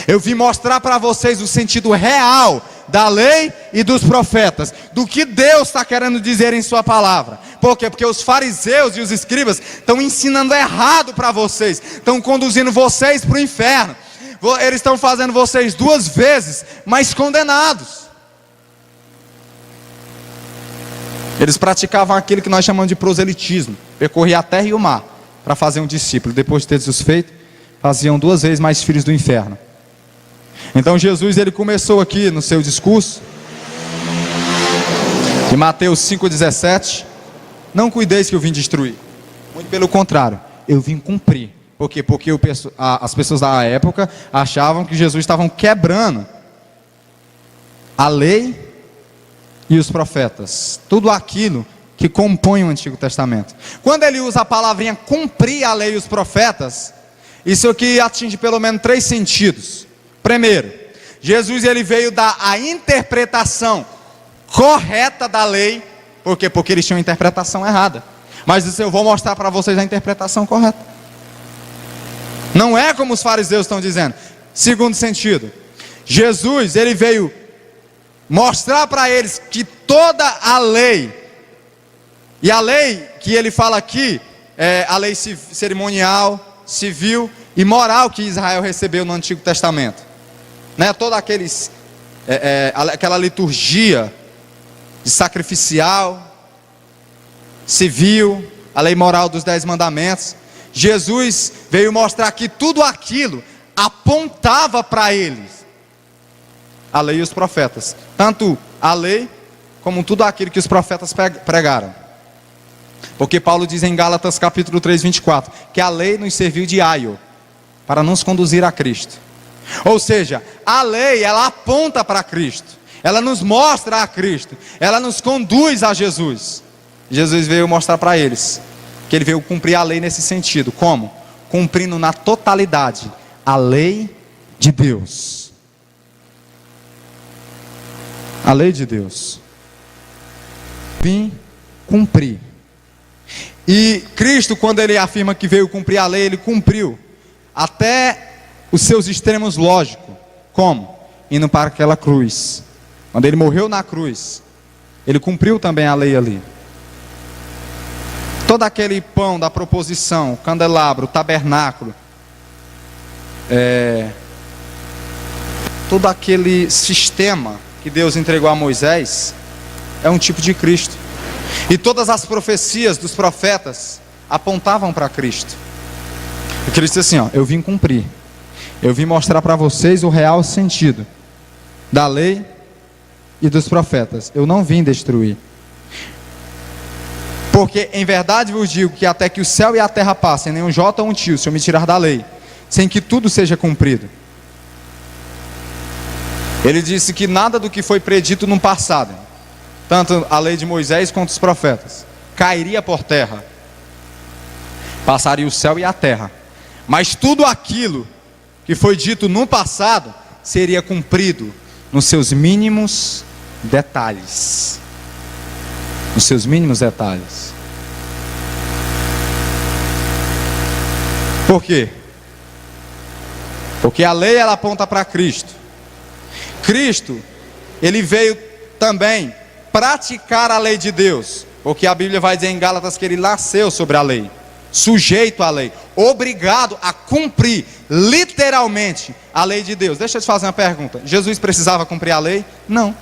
Speaker 1: Eu vim mostrar para vocês o sentido real da lei e dos profetas, do que Deus está querendo dizer em sua palavra. Por quê? Porque os fariseus e os escribas estão ensinando errado para vocês, estão conduzindo vocês para o inferno. Eles estão fazendo vocês duas vezes mais condenados. Eles praticavam aquilo que nós chamamos de proselitismo, percorrer a terra e o mar para fazer um discípulo. Depois de ter isso feito, faziam duas vezes mais filhos do inferno. Então Jesus, ele começou aqui no seu discurso em Mateus 5,17: não cuideis que eu vim destruir, muito pelo contrário, eu vim cumprir. Por quê? Porque as pessoas da época achavam que Jesus estava quebrando a lei e os profetas, tudo aquilo que compõe o Antigo Testamento. Quando ele usa a palavrinha cumprir a lei e os profetas, isso aqui atinge pelo menos três sentidos. Primeiro, Jesus, ele veio dar a interpretação correta da lei. Por quê? Porque eles tinham interpretação errada. Mas isso eu vou mostrar para vocês a interpretação correta. Não é como os fariseus estão dizendo. Segundo sentido, Jesus, ele veio mostrar para eles que toda a lei, e a lei que ele fala aqui é a lei cerimonial, civil e moral que Israel recebeu no Antigo Testamento, né? Toda aquela liturgia de sacrificial, civil, a lei moral dos 10 mandamentos. Jesus veio mostrar que tudo aquilo apontava para eles a lei e os profetas, tanto a lei como tudo aquilo que os profetas pregaram. Porque Paulo diz em Gálatas capítulo 3, 24, que a lei nos serviu de aio para nos conduzir a Cristo. Ou seja, a lei, ela aponta para Cristo, ela nos mostra a Cristo, ela nos conduz a Jesus. Jesus veio mostrar para eles que ele veio cumprir a lei nesse sentido. Como? Cumprindo na totalidade a lei de Deus. A lei de Deus. Vim cumprir. E Cristo, quando ele afirma que veio cumprir a lei, ele cumpriu até os seus extremos lógicos. Como? Indo para aquela cruz. Quando ele morreu na cruz, ele cumpriu também a lei ali. Todo aquele pão da proposição, o candelabro, o tabernáculo, todo aquele sistema que Deus entregou a Moisés, é um tipo de Cristo. E todas as profecias dos profetas apontavam para Cristo. E Cristo disse assim, eu vim cumprir. Eu vim mostrar para vocês o real sentido da lei e dos profetas. Eu não vim destruir. Porque em verdade vos digo que até que o céu e a terra passem, nem um jota ou um tio, se eu me tirar da lei, sem que tudo seja cumprido. Ele disse que nada do que foi predito no passado, tanto a lei de Moisés quanto os profetas, cairia por terra. Passaria o céu e a terra. Mas tudo aquilo que foi dito no passado seria cumprido nos seus mínimos detalhes. Nos seus mínimos detalhes. Por quê? Porque a lei ela aponta para Cristo. Cristo, ele veio também praticar a lei de Deus. Porque a Bíblia vai dizer em Gálatas que ele nasceu sobre a lei, sujeito à lei, obrigado a cumprir literalmente a lei de Deus. Deixa eu te fazer uma pergunta. Jesus precisava cumprir a lei? Não.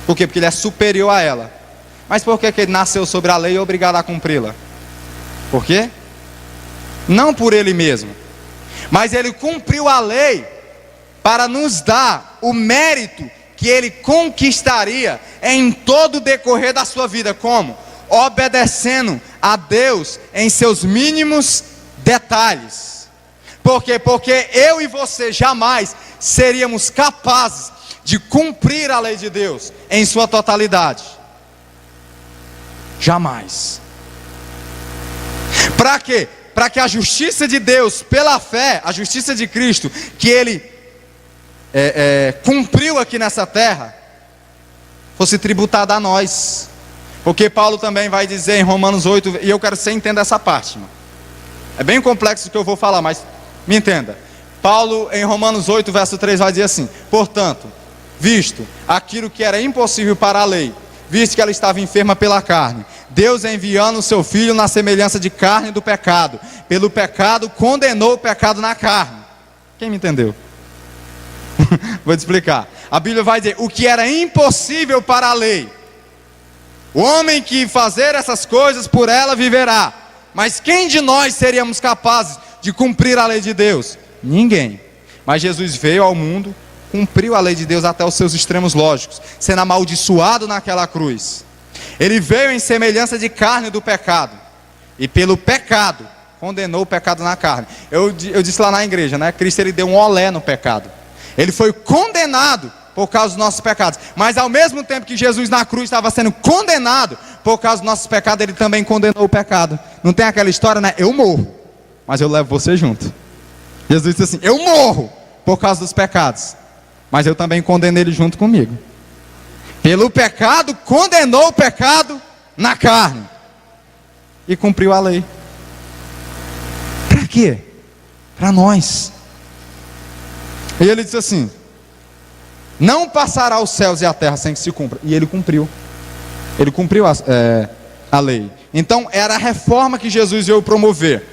Speaker 1: Por quê? Porque ele é superior a ela. Mas por que ele nasceu sobre a lei e é obrigado a cumpri-la? Por quê? Não por ele mesmo, mas ele cumpriu a lei para nos dar o mérito que ele conquistaria em todo o decorrer da sua vida. Como? Obedecendo a Deus em seus mínimos detalhes. Por quê? Porque eu e você jamais seríamos capazes de cumprir a lei de Deus em sua totalidade. Jamais. Para quê? Para que a justiça de Deus, pela fé, a justiça de Cristo, que ele cumpriu aqui nessa terra, fosse tributada a nós. Porque Paulo também vai dizer em Romanos 8, e eu quero que você entenda essa parte, mano. É bem complexo o que eu vou falar, mas me entenda. Paulo em Romanos 8, verso 3 vai dizer assim: portanto, visto aquilo que era impossível para a lei, visto que ela estava enferma pela carne, Deus enviando o seu Filho na semelhança de carne do pecado, pelo pecado condenou o pecado na carne. Quem me entendeu? Vou te explicar. A Bíblia vai dizer, o que era impossível para a lei, o homem que fazer essas coisas por ela viverá. Mas quem de nós seríamos capazes de cumprir a lei de Deus? Ninguém. Mas Jesus veio ao mundo, cumpriu a lei de Deus até os seus extremos lógicos, sendo amaldiçoado naquela cruz. Ele veio em semelhança de carne do pecado, e pelo pecado condenou o pecado na carne. Eu disse lá na igreja, né? Cristo ele deu um olé no pecado. Ele foi condenado por causa dos nossos pecados, mas ao mesmo tempo que Jesus na cruz estava sendo condenado por causa dos nossos pecados, ele também condenou o pecado. Não tem aquela história, né? Eu morro, mas eu levo você junto. Jesus disse assim: eu morro por causa dos pecados, mas eu também condeno ele junto comigo. Pelo pecado, condenou o pecado na carne e cumpriu a lei. Para quê? Para nós. E ele disse assim: não passará os céus e a terra sem que se cumpra. E ele cumpriu. Ele cumpriu a lei. Então era a reforma que Jesus veio promover,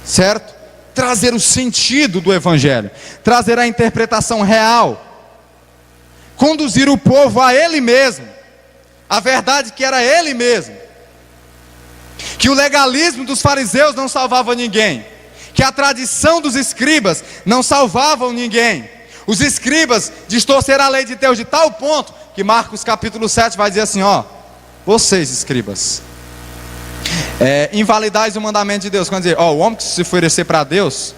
Speaker 1: certo? Trazer o sentido do evangelho, trazer a interpretação real, conduzir o povo a ele mesmo, a verdade que era ele mesmo, que o legalismo dos fariseus não salvava ninguém, que a tradição dos escribas não salvavam ninguém. Os escribas distorceram a lei de Deus de tal ponto que Marcos capítulo 7 vai dizer assim: vocês escribas, invalidais o mandamento de Deus. Quando dizer, o homem que se oferecer para Deus,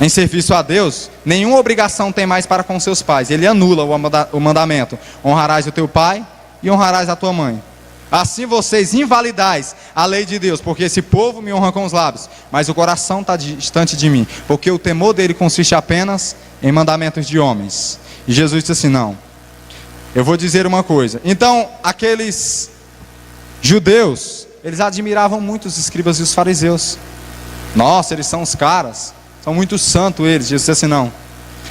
Speaker 1: em serviço a Deus, nenhuma obrigação tem mais para com seus pais. Ele anula o mandamento: honrarás o teu pai e honrarás a tua mãe. Assim vocês invalidais a lei de Deus, porque esse povo me honra com os lábios, mas o coração está distante de mim, porque o temor dele consiste apenas em mandamentos de homens. E Jesus disse assim: não, eu vou dizer uma coisa. Então aqueles judeus, eles admiravam muito os escribas e os fariseus. Nossa, eles são os caras, são muito santos eles. Jesus disse assim: não,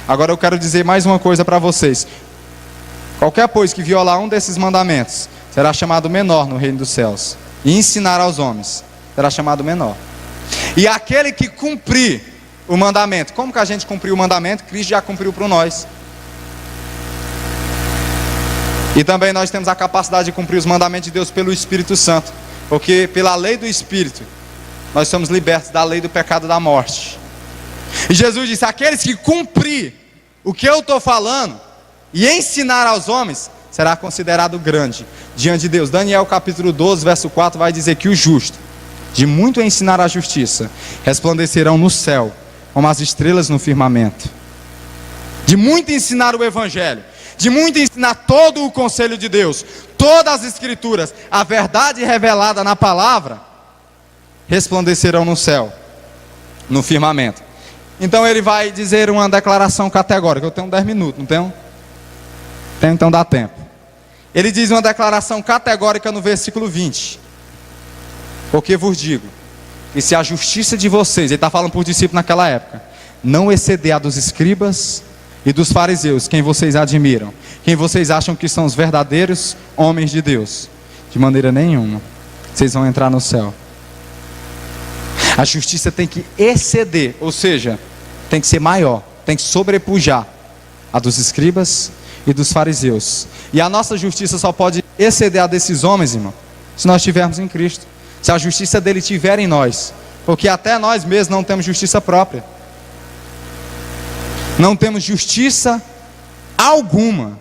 Speaker 1: agora eu quero dizer mais uma coisa para vocês. Qualquer pois que violar um desses mandamentos será chamado menor no reino dos céus, e ensinar aos homens será chamado menor. E aquele que cumprir o mandamento, como que a gente cumpriu o mandamento? Cristo já cumpriu para nós. E também nós temos a capacidade de cumprir os mandamentos de Deus pelo Espírito Santo. Porque pela lei do Espírito, nós somos libertos da lei do pecado e da morte. E Jesus disse: aqueles que cumprir o que eu estou falando e ensinar aos homens, será considerado grande diante de Deus. Daniel capítulo 12, verso 4 vai dizer que o justo, de muito ensinar a justiça, resplandecerão no céu, como as estrelas no firmamento. De muito ensinar o Evangelho, de muito ensinar todo o conselho de Deus, todas as Escrituras, a verdade revelada na palavra, resplandecerão no céu, no firmamento. Então ele vai dizer uma declaração categórica. Eu tenho 10 minutos, não tenho? Tenho, então dá tempo. Ele diz uma declaração categórica no versículo 20. Porque vos digo, que se a justiça de vocês, ele está falando por discípulos naquela época, não exceder a dos escribas e dos fariseus, quem vocês admiram, quem vocês acham que são os verdadeiros homens de Deus, de maneira nenhuma vocês vão entrar no céu. A justiça tem que exceder, ou seja, tem que ser maior, tem que sobrepujar a dos escribas e dos fariseus. E a nossa justiça só pode exceder a desses homens, irmão, se nós estivermos em Cristo, se a justiça dele estiver em nós, porque até nós mesmos não temos justiça própria, não temos justiça alguma.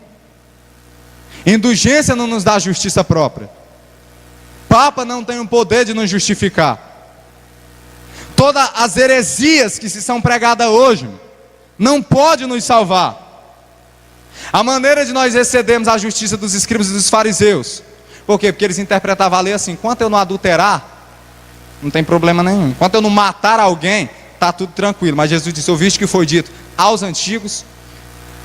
Speaker 1: Indulgência não nos dá justiça própria, Papa não tem o poder de nos justificar. Todas as heresias que se são pregadas hoje não pode nos salvar. A maneira de nós excedermos a justiça dos escribas e dos fariseus, por quê? Porque eles interpretavam a lei assim: enquanto eu não adulterar, não tem problema nenhum, enquanto eu não matar alguém, está tudo tranquilo. Mas Jesus disse: ouviste que foi dito aos antigos,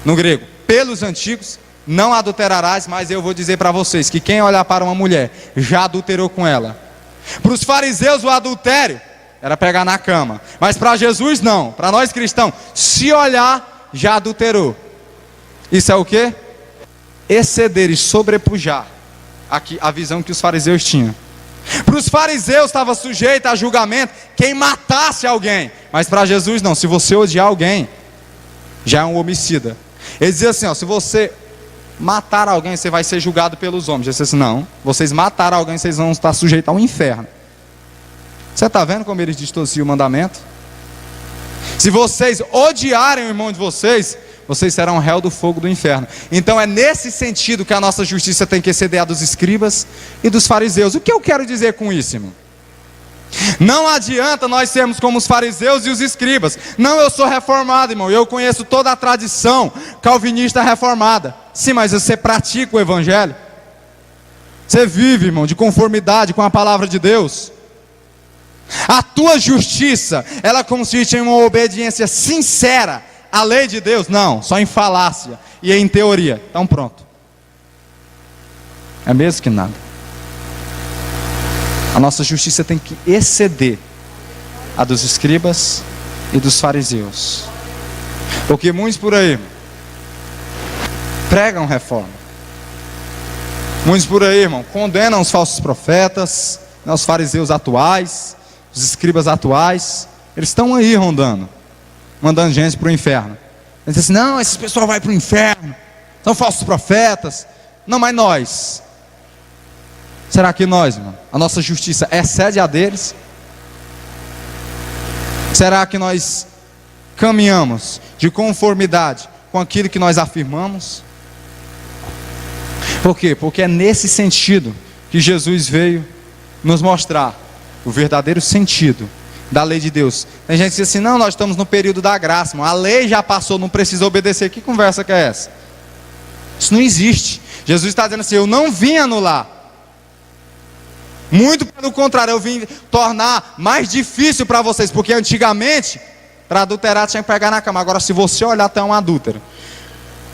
Speaker 1: no grego, pelos antigos, não adulterarás. Mas eu vou dizer para vocês que quem olhar para uma mulher já adulterou com ela. Para os fariseus o adultério era pegar na cama, mas para Jesus não, para nós cristãos, se olhar já adulterou. Isso é o que? Exceder e sobrepujar aqui a visão que os fariseus tinham. Para os fariseus estava sujeito a julgamento quem matasse alguém, mas para Jesus não. Se você odiar alguém, já é um homicida. Ele dizia assim, ó: se você matar alguém, você vai ser julgado pelos homens. Ele disse assim: não, vocês mataram alguém, vocês vão estar sujeitos ao inferno. Você está vendo como eles distorciam o mandamento? Se vocês odiarem o irmão de vocês, vocês serão réu do fogo do inferno. Então é nesse sentido que a nossa justiça tem que exceder a dos escribas e dos fariseus. O que eu quero dizer com isso, irmão? Não adianta nós sermos como os fariseus e os escribas. Não, eu sou reformado, irmão, eu conheço toda a tradição calvinista reformada. Sim, mas você pratica o evangelho? Você vive, irmão, de conformidade com a palavra de Deus? A tua justiça, ela consiste em uma obediência sincera à lei de Deus? Não, só em falácia e em teoria. Então pronto, é mesmo que nada. A nossa justiça tem que exceder a dos escribas e dos fariseus, porque muitos por aí pregam reforma, muitos por aí, irmão, condenam os falsos profetas, os fariseus atuais, os escribas atuais. Eles estão aí rondando, mandando gente para o inferno. Eles dizem assim: não, esses pessoal vai para o inferno, são falsos profetas. Não, mas nós, será que nós, irmão, a nossa justiça excede a deles? Será que nós caminhamos de conformidade com aquilo que nós afirmamos? Por quê? Porque é nesse sentido que Jesus veio nos mostrar o verdadeiro sentido da lei de Deus. Tem gente que diz assim: não, nós estamos no período da graça, irmão. A lei já passou, não precisa obedecer. Que conversa que é essa? Isso não existe. Jesus está dizendo assim: eu não vim anular, muito pelo contrário, eu vim tornar mais difícil para vocês, porque antigamente, para adulterar tinha que pegar na cama. Agora, se você olhar, até um adúltero.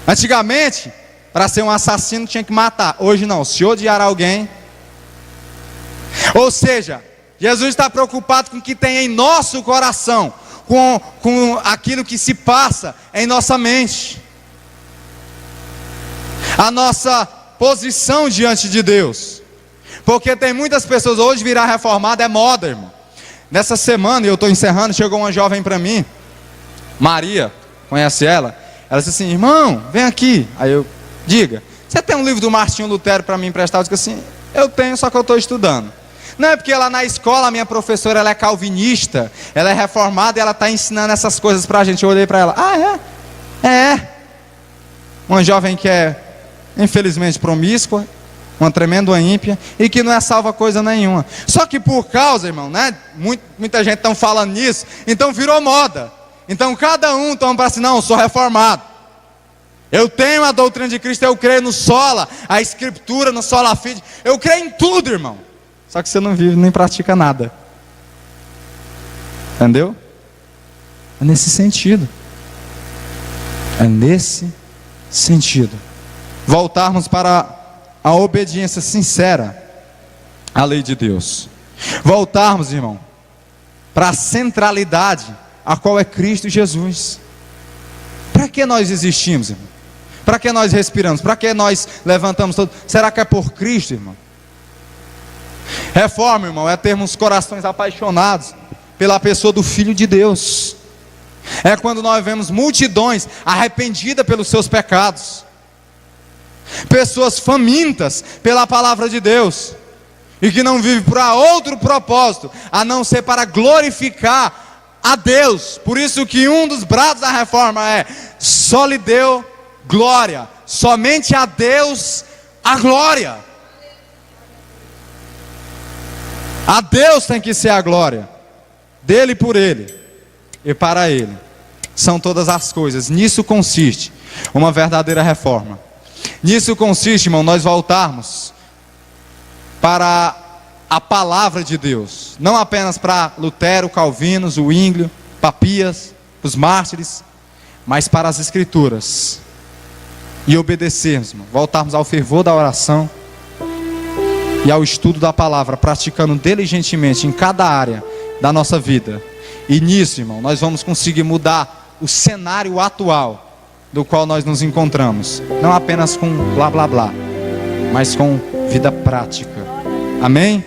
Speaker 1: Antigamente, para ser um assassino tinha que matar. Hoje não, se odiar alguém. Ou seja, Jesus está preocupado com o que tem em nosso coração, com aquilo que se passa em nossa mente, a nossa posição diante de Deus. Porque tem muitas pessoas, hoje virar reformado é moda, irmão. Nessa semana, e eu estou encerrando, chegou uma jovem para mim, Maria, conhece ela? Ela disse assim: irmão, vem aqui. Aí eu: diga, você tem um livro do Martinho Lutero para mim emprestar? Eu disse assim: eu tenho, só que eu estou estudando. Não é porque lá na escola a minha professora ela é calvinista, ela é reformada e ela está ensinando essas coisas para a gente. Eu olhei para ela, uma jovem que é infelizmente promíscua, uma tremenda ímpia, e que não é salva coisa nenhuma. Só que por causa, irmão, né? Muita gente está falando nisso, então virou moda. Então cada um toma para si, não, eu sou reformado. Eu tenho a doutrina de Cristo, eu creio no sola, a escritura, no sola fide. Eu creio em tudo, irmão. Só que você não vive nem pratica nada. Entendeu? É nesse sentido. É nesse sentido. Voltarmos para a obediência sincera à lei de Deus. Voltarmos, irmão, para a centralidade a qual é Cristo Jesus. Para que nós existimos, irmão? Para que nós respiramos? Para que nós levantamos todo? Será que é por Cristo, irmão? Reforma, irmão, é termos corações apaixonados pela pessoa do Filho de Deus. É quando nós vemos multidões arrependidas pelos seus pecados, pessoas famintas pela palavra de Deus, e que não vivem para outro propósito, a não ser para glorificar a Deus. Por isso que um dos brados da reforma é: só lhe deu glória, somente a Deus a glória. A Deus tem que ser a glória, dele, por ele e para ele são todas as coisas. Nisso consiste uma verdadeira reforma. Nisso consiste, irmão, nós voltarmos para a palavra de Deus, não apenas para Lutero, Calvino, Zwinglio, Papias, os mártires, mas para as Escrituras, e obedecermos, irmão, voltarmos ao fervor da oração e ao estudo da palavra, praticando diligentemente em cada área da nossa vida. E nisso, irmão, nós vamos conseguir mudar o cenário atual do qual nós nos encontramos, não apenas com blá blá blá, mas com vida prática. Amém?